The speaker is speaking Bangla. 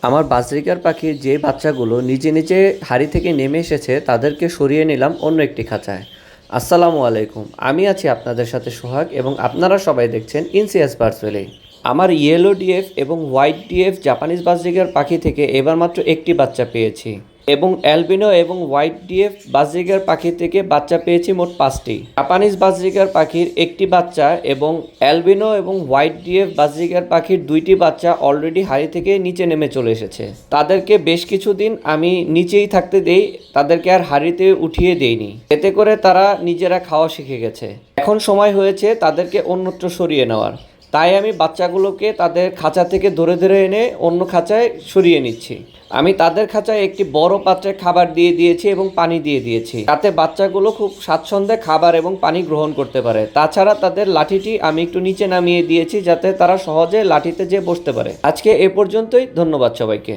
আমার বাজরিকার পাখির যে বাচ্চাগুলো নিজে নিজে হাড়ি থেকে নেমে এসেছে তাদেরকে সরিয়ে নিলাম অন্য একটি খাঁচায়। আসসালামু আলাইকুম, আমি আছি আপনাদের সাথে সোহাগ এবং আপনারা সবাই দেখছেন ইনসিয়াস বার্ডস ভ্যালি। আমার ইয়েলো ডিএফ এবং হোয়াইট ডিএফ জাপানিজ বাজরিকার পাখি থেকে এবার মাত্র একটি বাচ্চা পেয়েছি এবং অ্যালবিনো এবং হোয়াইট ডিএফ বাজরিকার পাখি থেকে বাচ্চা পেয়েছি মোট 5টি। জাপানিজ বাজরিকার পাখির একটি বাচ্চা এবং অ্যালবিনো এবং হোয়াইট ডিএফ বাজরিকার পাখির 2টি বাচ্চা অলরেডি হাড়ি থেকে নিচে নেমে চলে এসেছে। তাদেরকে বেশ কিছুদিন আমি নিচেই থাকতে দেই, তাদেরকে আর হাড়িতে উঠিয়ে দেইনি, এতে করে তারা নিজেরা খাওয়া শিখে গেছে। এখন সময় হয়েছে তাদেরকে অন্যত্র সরিয়ে নেওয়ার, তাই আমি বাচ্চাগুলোকে তাদের খাঁচা থেকে ধরে ধরে এনে অন্য খাঁচায় সরিয়ে নিচ্ছি। আমি তাদের খাঁচায় একটি বড় পাত্রে খাবার দিয়ে দিয়েছি এবং পানি দিয়ে দিয়েছি, যাতে বাচ্চাগুলো খুব স্বাচ্ছন্দ্যে খাবার এবং পানি গ্রহণ করতে পারে। তাছাড়া তাদের লাঠিটি আমি একটু নিচে নামিয়ে দিয়েছি, যাতে তারা সহজে লাঠিতে যেয়ে বসতে পারে। আজকে এ পর্যন্তই, ধন্যবাদ সবাইকে।